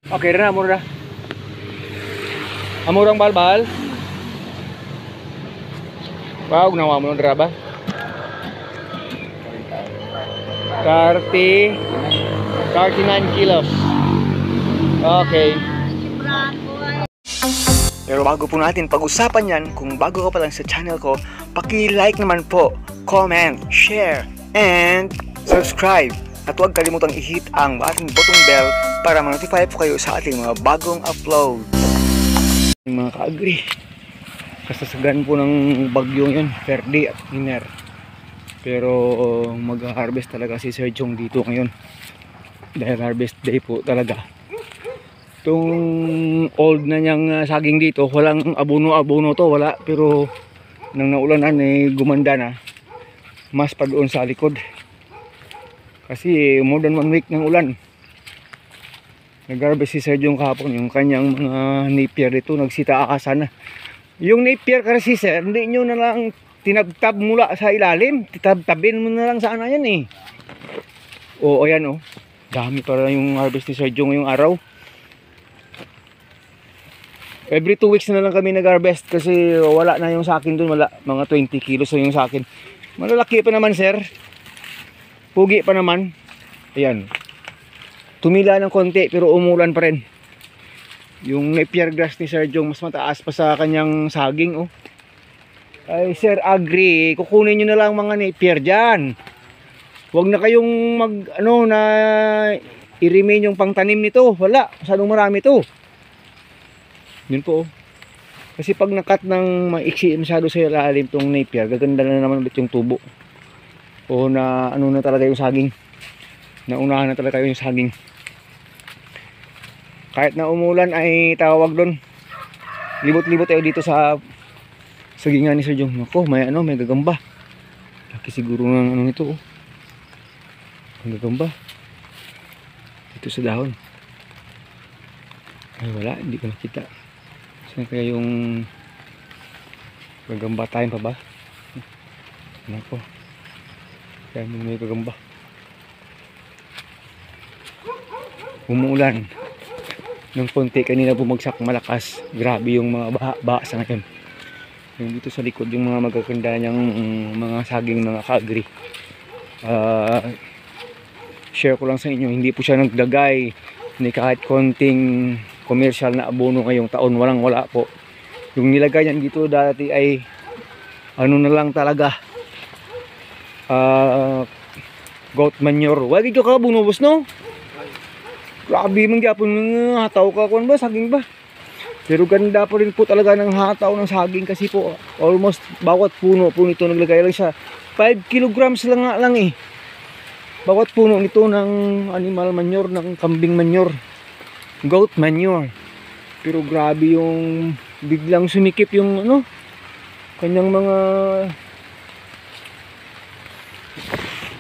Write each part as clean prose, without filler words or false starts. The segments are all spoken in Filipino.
Okay na, mura na. Amurang balbal. Wow, ginawa mo ng draba. 39 kilos. Okay. Pero bago po natin pag-usapan yan, kung bago ka pa lang sa channel ko, paki-like naman po, comment, share, and subscribe. At huwag kalimutang i-hit ang ating button bell para ma-notify po kayo sa ating mga bagong upload. Mga ka-agri, kasasagan po ng bagyo yun, Ferdi at Iner. Pero mag-harvest talaga si Sir Jong dito ngayon. Dahil harvest day po talaga. Itong old na niyang saging dito, walang abono-abono to, wala. Pero nang naulanan gumanda na. Mas pa doon sa likod. Kasi more than 1 week ng ulan. Nag-harvest si Sir Jong kahapon, yung kanyang mga napier dito, nagsita-akasan na. Yung napier kasi sir, hindi nyo na lang tinabtab mula sa ilalim, titabtabin mo na lang sana yan eh. O ayan o, dami para yung harvest ni Sir Jong ngayong araw. Every 2 weeks na lang kami nag-harvest kasi wala na yung sa akin dun, wala, mga 20 kilos na yung sa akin. Malalaki pa naman sir, pugi pa naman. Ayan, tumila ng konti pero umulan pa rin. Yung napier grass ni Sir Jong mas mataas pa sa kanyang saging oh. Ay Sir Agri, kukunin nyo na lang mga napier dyan. Huwag na kayong na i-remain yung pangtanim nito. Wala, masyadong marami to. Yun po oh. Kasi pag nakat ng maiksi masyado sa ilalim tong napier, gaganda na naman ulit yung tubo. O na na talaga yung saging. Naunahan na talaga yung saging. Kahit na umulan ay tawag doon. Libot-libot tayo dito sa sagingan ni Sir Jong. Ako, may gagamba. Laki siguro ng nito oh. Ang gagamba. Dito sa dahon. Ay wala, hindi ko nakita. Saan kaya yung gagamba time pa ba? Ako. Kaya may gagamba. Umuulan ng konti, kanina bumagsak malakas. Grabe yung mga baha sa ngayon. Yung dito sa likod yung mga magaganda niyang mga saging mga ka-agri. Share ko lang sa inyo, hindi po siya nagdagay ni kahit konting commercial na abono ngayong taon, wala po. Yung nilagay niyan dito dati ay na lang talaga goat manure. Wag ito ka bunubos no? Grabe man gyapon hataw ka kon ba saging ba? Pero ganda pa rin po talaga ng hataw ng saging kasi po almost bawat puno po nito naglagay lang siya 5 kilograms lang eh. Bawat puno nito ng animal manure, ng kambing manure, goat manure. Pero grabe yung biglang sunikip yung kanyang mga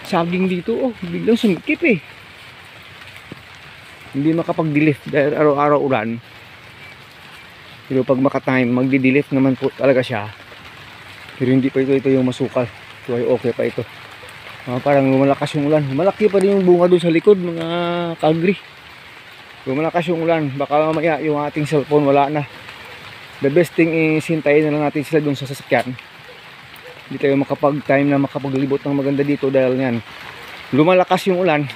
saging dito oh, biglang sunikip eh. Hindi makapag-delete dahil araw-araw ulan. Pero pag makatime, magdi-delete naman po talaga siya. Pero hindi pa ito yung masukal. So ay okay pa ito. Parang lumalakas yung ulan. Malaki pa rin yung bunga doon sa likod, mga ka-agri. Lumalakas yung ulan. Baka mamaya yung ating cellphone wala na. The best thing is hintayin na lang natin sila doon sa sasakyan. Hindi tayo makapag-time na makapaglibot ng maganda dito dahil yan. Lumalakas yung ulan.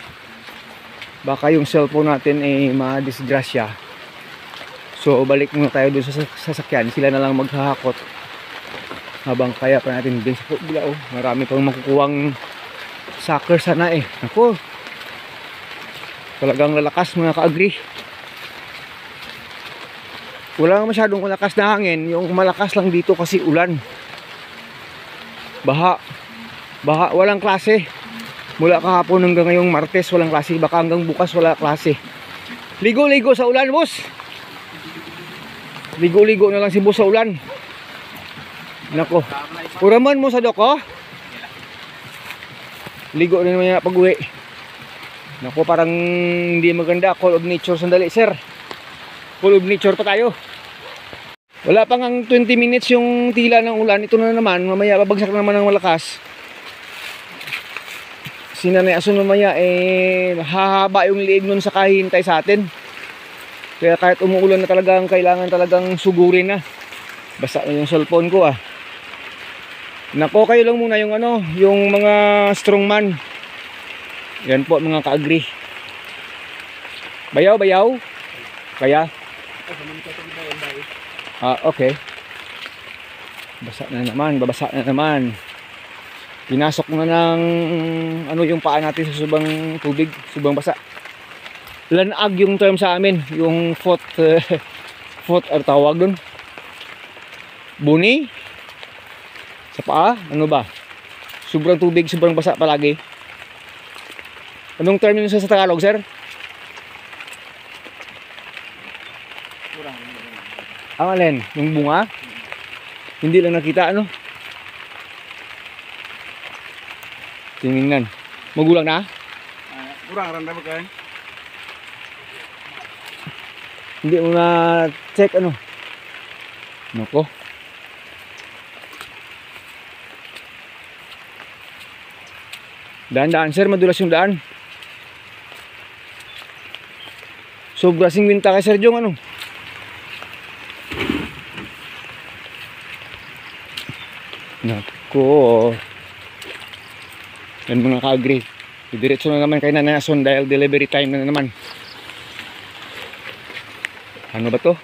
Baka yung cellphone natin ay ma-disgrasya. So balik muna tayo doon sa sasakyan. Sila na lang maghahakot habang kaya pa natin din sa bila oh. Marami pang makukuhang sucker sana eh. Ako, talagang lalakas mga ka-agri. Wala masyadong malakas na hangin. Yung malakas lang dito kasi ulan. Baha, walang klase. Mula kahapon hanggang ngayong Martes walang klase. Baka hanggang bukas wala klase. Ligo-ligo sa ulan boss. Ligo-ligo na lang si boss sa ulan. Nako, uraman mo sa doko. Ligo na naman pag uwi. Nako, parang hindi maganda. Call of nature sandali sir. Call of nature pa tayo. Wala pang 20 minutes yung tila ng ulan. Ito na naman, mamaya babagsak na naman ng malakas. Sinanay aso mamaya hahaba yung liig nun sa kahihintay sa atin. Kaya kahit umuulan na talagang kailangan talagang sugurin na. Basa na yung cellphone ko ah. Nako, kayo lang muna yung ano, yung mga strongman. Yan po mga ka-agri. Bayaw, bayaw. Kaya? Okay. Basa na naman, babasa na naman. Pinasok na ng ano yung paa natin sa subang tubig, subang basa. Lanag yung term sa amin, yung foot or tawag dun. Buni? Sa paa? Ano ba? Sobrang tubig, sobrang basa palagi. Anong term yun sa Tagalog, sir? Ang alin? Yung bunga? Hindi lang nakita, ano? Tingnan. Magulang na? Kurang randa ba kayo? Hindi mo na check, ano? Nako. Daan-daan, sir. Madulas yung daan. Sobra singwinta kay Sir Jong, ano? Nako. Yan mga ka-agree. Diretso na naman kay Nanay Ason dahil delivery time na naman. Ano ba to?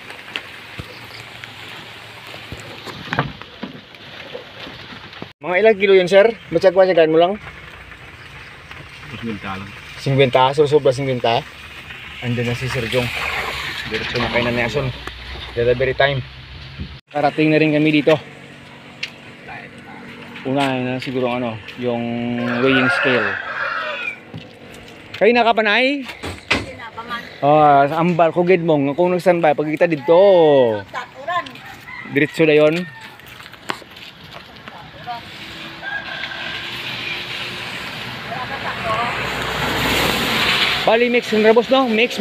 Mga ilang kilo yun, sir? Matsagwa-tsagaan mo lang? 50 lang. 50? So sobra 50? Andun na si Sir Jong. Diretso na kay Nanay Ason. Delivery time. Karating na rin kami dito. Unahin na siguro ano, yung weighing scale. Kayo nakapanay? Ambal ko gid mong kung nagstanbay pag kita dito. Diretso na yon. Bali mix ng rabos no? Mix.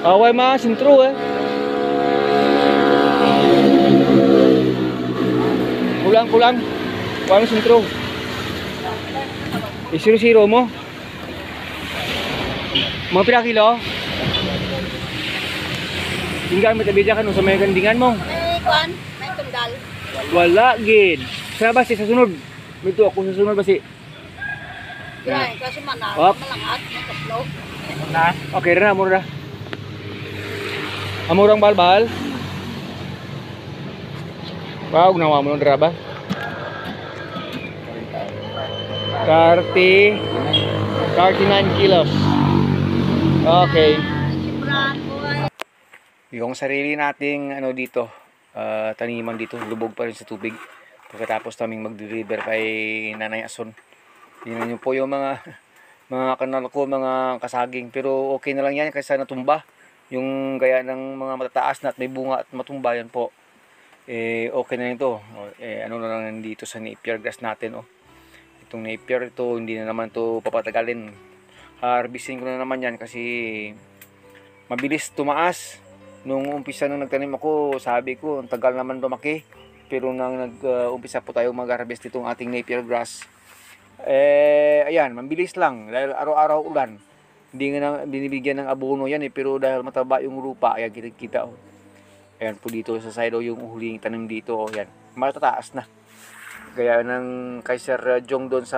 Away ma sintro eh. Kulang. Kulang sintro. Isiro-siro mo. Mga pila kilo? Tinggal mo tabi dyan sa may gandingan mo. May kuan, may tunggal. Wala gid. Sa basi sa sunod. Mito ako sa sunod basi. Kaya kasi manal, Op. malangat, may kaplog. Na. Okay ra mura. Amurang balbal. Wow, ginawa mo ng draba. 39 kilos. Okay. Yung sarili nating ano dito, taniman dito, lubog pa rin sa tubig. Pagkatapos naming mag-deliver kay Nanay Ason. Tingnan niyo po yung mga kanal ko, mga kasaging. Pero okay na lang yan kasi natumba. Yung gaya ng mga matataas na at may bunga at matumba yan po. Okay na ito. Ano na lang dito sa napier grass natin. Itong napier ito, hindi na naman ito papatagalin. Harvesting ko na naman yan kasi mabilis tumaas. Nung umpisa nung nagtanim ako, sabi ko, ang tagal naman lumaki. Pero nang nag-umpisa po tayo mag-harvest itong ating napier grass, ayan, mabilis lang dahil araw-araw ulan. Hindi nga na binibigyan ng abono yan pero dahil mataba yung lupa, ayan kita. Ayan po dito sa side yung huling tanim dito, ayan. Matataas na. Kaya ng kay Sir Jong doon sa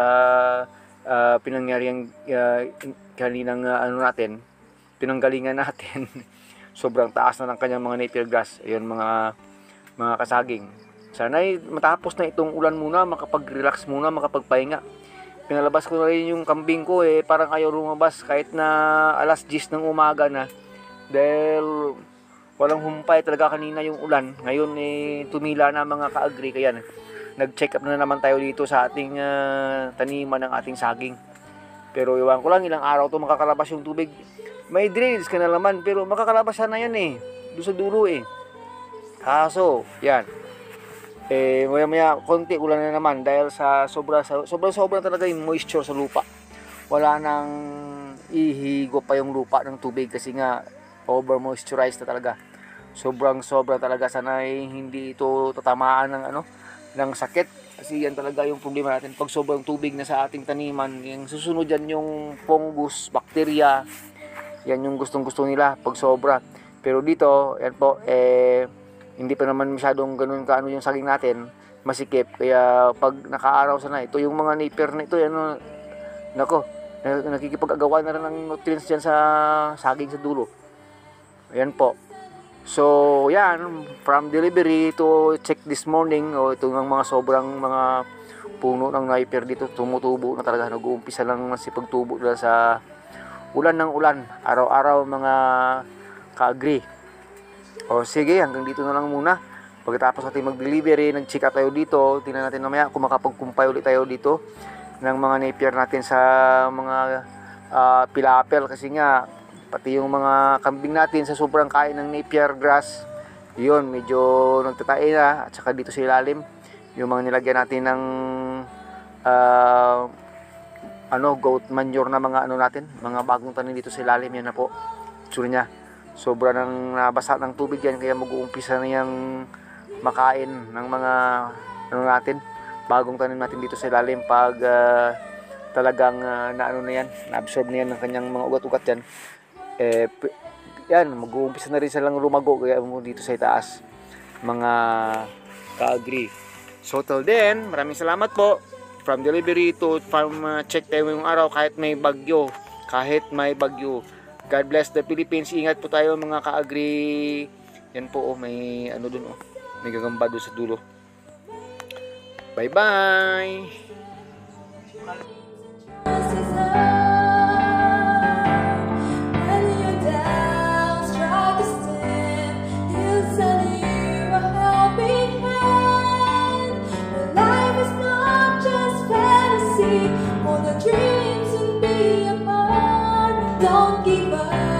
pinangyariang kaninang pinanggalingan natin. Sobrang taas na ng kanyang mga napier grass. Ayun mga kasaging. Sana'y matapos na itong ulan muna, makapag-relax muna, makapagpahinga. Pinalabas ko na rin yung kambing ko parang ayaw lumabas kahit na alas 10 ng umaga na. Dahil walang humpay talaga kanina yung ulan. Ngayon tumila na mga ka-agri kaya nag-check up na naman tayo dito sa ating taniman ng ating saging. Pero iwan ko lang ilang araw to makakalabas yung tubig. May drills ka na naman pero makakalabas na yan doon sa dulo Kaso, yan. Maya konti ulan na naman dahil sa sobrang talaga yung moisture sa lupa. Wala nang ihigop pa yung lupa ng tubig kasi nga over moisturized na talaga. Sobra talaga, sanay hindi ito tatamaan ng sakit kasi yan talaga yung problema natin pag sobrang tubig na sa ating taniman. Yung susunod dyan yung fungus, bacteria, Yan yung gustong-gusto nila pag sobra. Pero dito, yan po, hindi pa naman masyadong ganun kaano yung saging natin, masikip. Kaya pag nakaaraw sana, ito yung mga napier na ito, ano, nako, nakikipag-agawan na rin ng nutrients dyan sa saging sa dulo. Ayan po. So, yan, from delivery to check this morning, ito ng mga sobrang mga puno ng napier dito, tumutubo na talaga, nag-uumpisa lang pagtubo nila sa ulan ng ulan, araw-araw mga ka-agree. O sige, hanggang dito na lang muna. Pagkatapos natin mag-delivery, nag-check up tayo dito, tingnan natin mamaya kung makapag-compile ulit tayo dito ng mga napier natin sa mga pilapel, kasi nga pati yung mga kambing natin sa sobrang kain ng napier grass, yun medyo nagtatae na. At saka dito sa ilalim yung mga nilagyan natin ng goat manure na mga natin, mga bagong tanim dito sa ilalim, yan na po itsura niya. Sobra nang nabasa ng tubig yan, kaya mag-uumpisa na yung makain ng mga natin, bagong tanim natin dito sa ilalim. Pag talagang na-absorb na yan ng kanyang mga ugat-ugat yan, yan, mag-uumpisa na rin silang lumago, kaya dito sa itaas mga ka-agree. So till then, maraming salamat po. From delivery to farm check tayo ngayong araw kahit may bagyo. God bless the Philippines. Ingat po tayo mga ka-agree. Yan po, may dun, may gagamba doon sa dulo. Bye bye. Dreams and be apart. Don't give up.